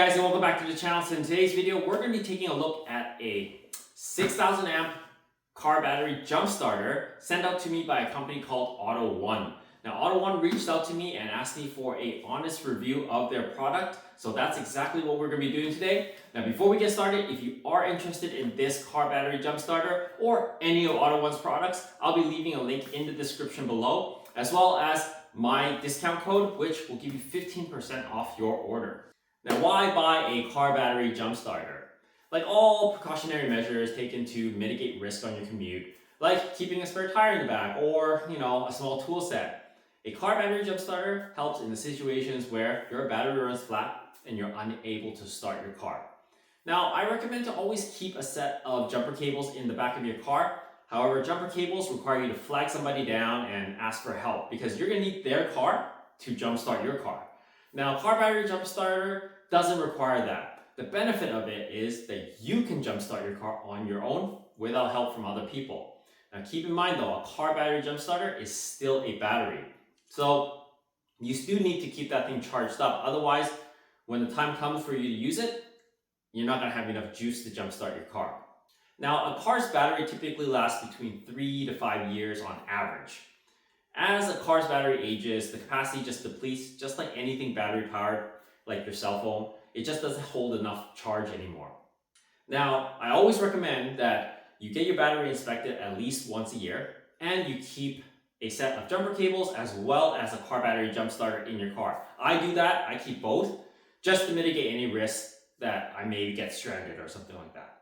guys, and welcome back to the channel. So in today's video, we're going to be taking a look at a 6,000 amp car battery jump starter sent out to me by a company called AUTOONE. Now AUTOONE reached out to me and asked me for an honest review of their product. So that's exactly what we're going to be doing today. Now before we get started, if you are interested in this car battery jump starter or any of AUTOONE's products, I'll be leaving a link in the description below, as well as my discount code, which will give you 15% off your order. Now, why buy a car battery jump starter? Like all precautionary measures taken to mitigate risk on your commute, like keeping a spare tire in the back or, a small tool set. A car battery jump starter helps in the situations where your battery runs flat and you're unable to start your car. Now, I recommend to always keep a set of jumper cables in the back of your car. However, jumper cables require you to flag somebody down and ask for help because you're going to need their car to jumpstart your car. Now, car battery jump starter doesn't require that. The benefit of it is that you can jumpstart your car on your own without help from other people. Now, keep in mind though, a car battery jump starter is still a battery. So you still need to keep that thing charged up. Otherwise, when the time comes for you to use it, you're not going to have enough juice to jumpstart your car. Now, a car's battery typically lasts between 3 to 5 years on average. As a car's battery ages, the capacity just depletes, just like anything battery powered, like your cell phone. It just doesn't hold enough charge anymore. Now, I always recommend that you get your battery inspected at least once a year, and you keep a set of jumper cables as well as a car battery jump starter in your car. I do that, I keep both, just to mitigate any risk that I may get stranded or something like that.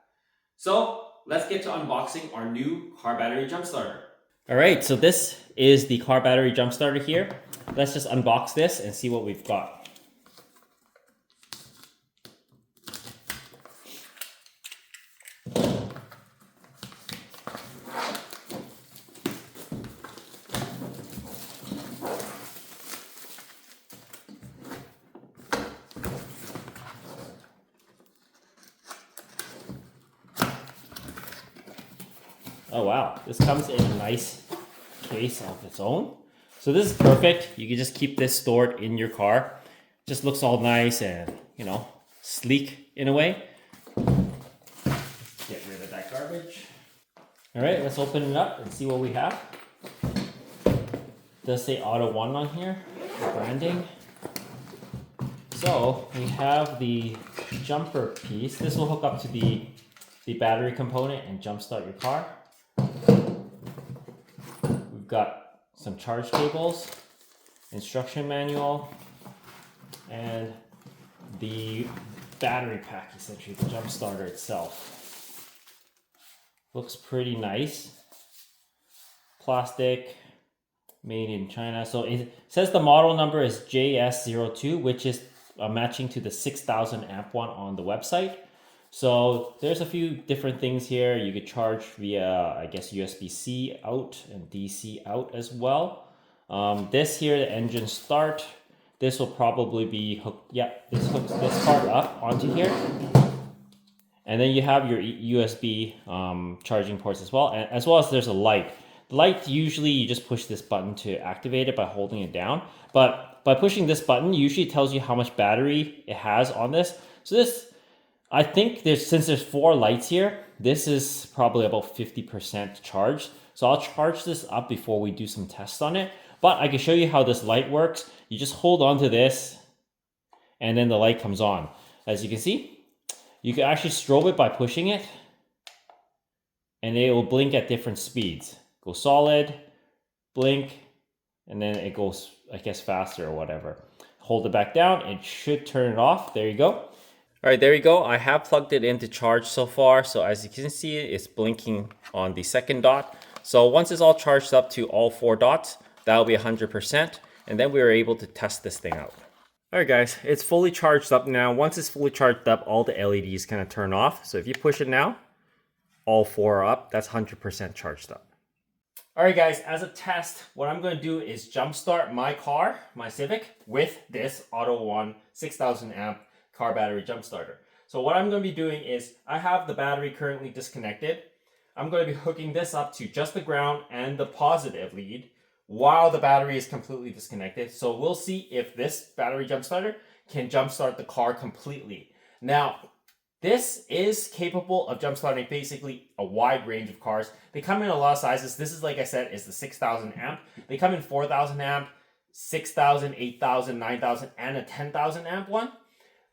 So let's get to unboxing our new car battery jump starter. All right, so this is the car battery jump starter here. Let's just unbox this and see what we've got. Oh wow, this comes in a nice case of its own. So this is perfect. You can just keep this stored in your car. Just looks all nice and, sleek in a way. Get rid of that garbage. All right, let's open it up and see what we have. It does say AUTOONE on here, the branding. So we have the jumper piece. This will hook up to the battery component and jumpstart your car. We've got some charge cables, instruction manual, and the battery pack, essentially, the jump starter itself. Looks pretty nice. Plastic, made in China. So it says the model number is JS02, which is matching to the 6,000 amp one on the website. So there's a few different things here. You could charge via, I guess, USB-C out and DC out as well. This here, the engine start, this will probably be hooked. Yeah, this hooks this part up onto here. And then you have your USB charging ports as well. As well as there's a light. The light, usually you just push this button to activate it by holding it down. But by pushing this button, usually it tells you how much battery it has on this. So this, I think since there's 4 lights here, this is probably about 50% charged. So I'll charge this up before we do some tests on it. But I can show you how this light works. You just hold on to this and then the light comes on. As you can see, you can actually strobe it by pushing it and it will blink at different speeds. Go solid, blink, and then it goes, I guess, faster or whatever. Hold it back down, it should turn it off. There you go. All right, there you go. I have plugged it in to charge so far. So as you can see, it's blinking on the second dot. So once it's all charged up to all 4 dots, that'll be 100%. And then we are able to test this thing out. All right, guys, it's fully charged up now. Once it's fully charged up, all the LEDs kind of turn off. So if you push it now, all 4 are up. That's 100% charged up. All right, guys, as a test, what I'm going to do is jumpstart my car, my Civic, with this AUTOONE 6000 amp car battery jump starter. So what I'm going to be doing is I have the battery currently disconnected. I'm going to be hooking this up to just the ground and the positive lead while the battery is completely disconnected. So we'll see if this battery jump starter can jumpstart the car completely. Now, this is capable of jump starting basically a wide range of cars. They come in a lot of sizes. This is, like I said, is the 6000 amp. They come in 4000 amp, 6000, 8000, 9000, and a 10,000 amp one.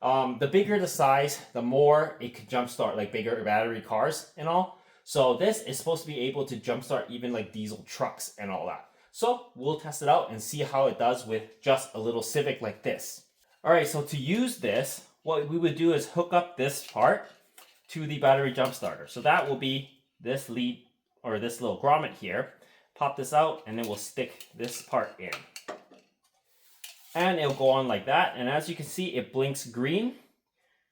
The bigger the size, the more it could jumpstart like bigger battery cars and all. So this is supposed to be able to jumpstart even like diesel trucks and all that. So we'll test it out and see how it does with just a little Civic like this. All right, so to use this, what we would do is hook up this part to the battery jump starter. So that will be this lead or this little grommet here. Pop this out and then we'll stick this part in. And it'll go on like that. And as you can see, it blinks green,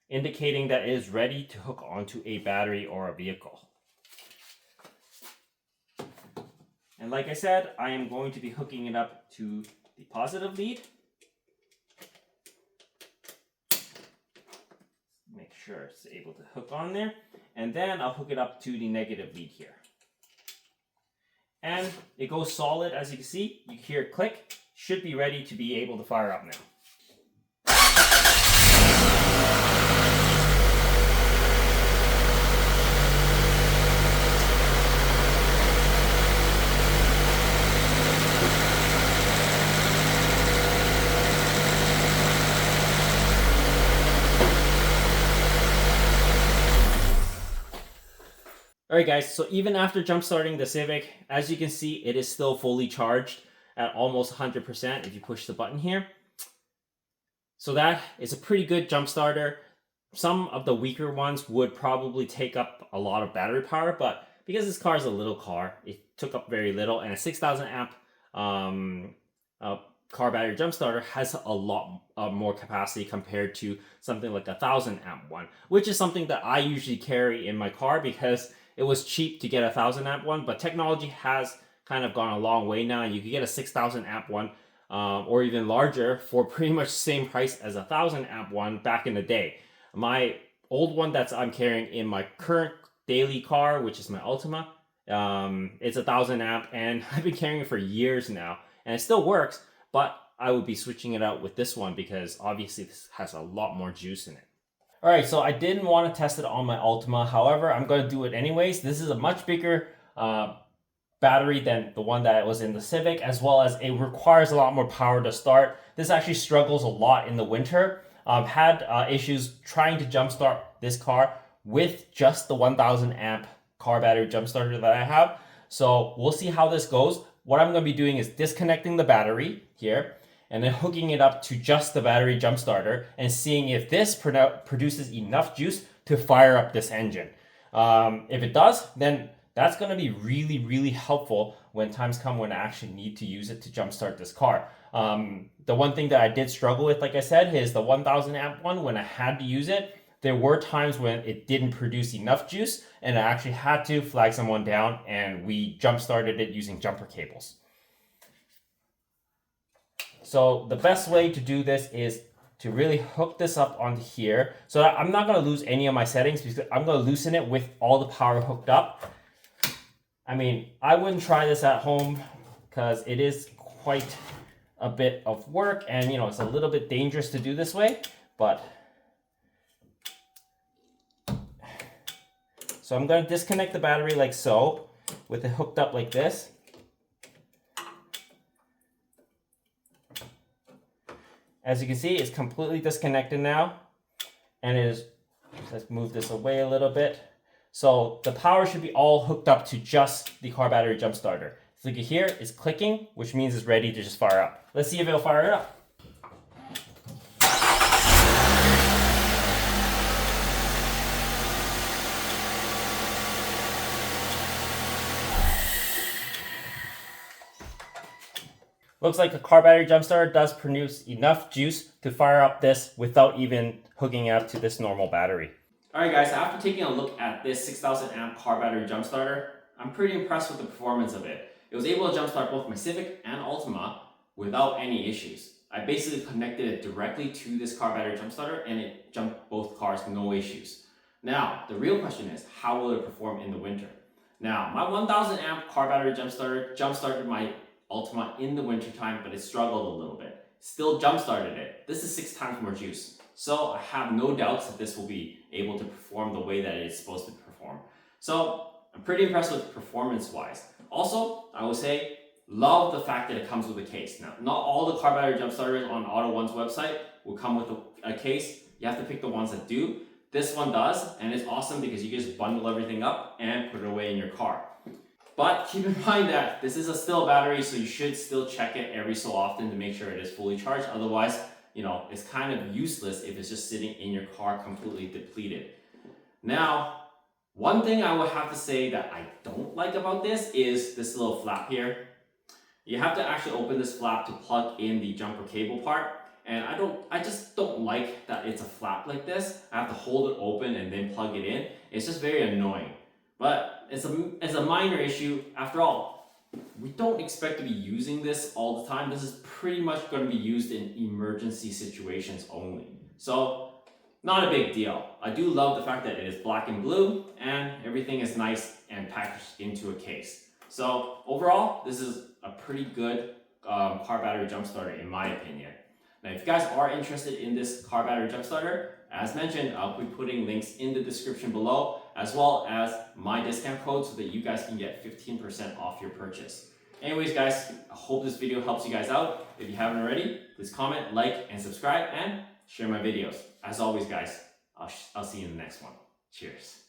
indicating that it is ready to hook onto a battery or a vehicle. And like I said, I am going to be hooking it up to the positive lead. Make sure it's able to hook on there. And then I'll hook it up to the negative lead here. And it goes solid, as you can see. You hear it click. Should be ready to be able to fire up now. Alright guys, so even after jump starting the Civic, as you can see, it is still fully charged at almost 100% if you push the button here. So that is a pretty good jump starter. Some of the weaker ones would probably take up a lot of battery power, but because this car is a little car, it took up very little, and a 6000 amp car battery jump starter has a lot more capacity compared to something like a 1000 amp one, which is something that I usually carry in my car because it was cheap to get a 1000 amp one, but technology has kind of gone a long way now. You can get a 6000 amp one or even larger for pretty much the same price as a 1000 amp one back in the day. My old one that I'm carrying in my current daily car, which is my Altima, it's a 1000 amp, and I've been carrying it for years now, and it still works, but I would be switching it out with this one because obviously this has a lot more juice in it. Alright, so I didn't want to test it on my Altima, however, I'm going to do it anyways. This is a much bigger battery than the one that was in the Civic, as well as it requires a lot more power to start. This actually struggles a lot in the winter. I've had issues trying to jumpstart this car with just the 1000 amp car battery jump starter that I have. So we'll see how this goes. What I'm going to be doing is disconnecting the battery here and then hooking it up to just the battery jump starter and seeing if this produces enough juice to fire up this engine. If it does, then that's going to be really, really helpful when times come when I actually need to use it to jumpstart this car. The one thing that I did struggle with, like I said, is the 1000 amp one. When I had to use it, there were times when it didn't produce enough juice and I actually had to flag someone down, and we jump started it using jumper cables. So the best way to do this is to really hook this up onto here. So I'm not going to lose any of my settings because I'm going to loosen it with all the power hooked up. I mean, I wouldn't try this at home because it is quite a bit of work, and you know, it's a little bit dangerous to do this way, but so I'm going to disconnect the battery like so with it hooked up like this. As you can see, it's completely disconnected now, and it is, let's move this away a little bit. So the power should be all hooked up to just the car battery jump starter. So you can hear it's clicking, which means it's ready to just fire up. Let's see if it'll fire it up. Looks like a car battery jump starter does produce enough juice to fire up this without even hooking it up to this normal battery. Alright guys, after taking a look at this 6000 amp car battery jump starter, I'm pretty impressed with the performance of it. It was able to jumpstart both my Civic and Altima without any issues. I basically connected it directly to this car battery jump starter and it jumped both cars, no issues. Now, the real question is, how will it perform in the winter? Now, my 1000 amp car battery jump started my Altima in the wintertime, but it struggled a little bit. Still jump started it. This is 6 times more juice. So I have no doubts that this will be able to perform the way that it's supposed to perform. So I'm pretty impressed with performance-wise. Also, I will say, love the fact that it comes with a case. Now, not all the car battery jump starters on AUTOONE's website will come with a case. You have to pick the ones that do. This one does, and it's awesome because you can just bundle everything up and put it away in your car. But keep in mind that this is a still battery, so you should still check it every so often to make sure it is fully charged. Otherwise, it's kind of useless if it's just sitting in your car completely depleted. Now, one thing I would have to say that I don't like about this is this little flap here. You have to actually open this flap to plug in the jumper cable part. And I just don't like that it's a flap like this. I have to hold it open and then plug it in. It's just very annoying. But it's a minor issue. After all, we don't expect to be using this all the time. This is pretty much going to be used in emergency situations only. So, not a big deal. I do love the fact that it is black and blue and everything is nice and packaged into a case. So, overall, this is a pretty good car battery jump starter in my opinion. Now, if you guys are interested in this car battery jump starter, as mentioned, I'll be putting links in the description below, as well as my discount code so that you guys can get 15% off your purchase. Anyways, guys, I hope this video helps you guys out. If you haven't already, please comment, like, and subscribe, and share my videos. As always, guys, I'll see you in the next one. Cheers.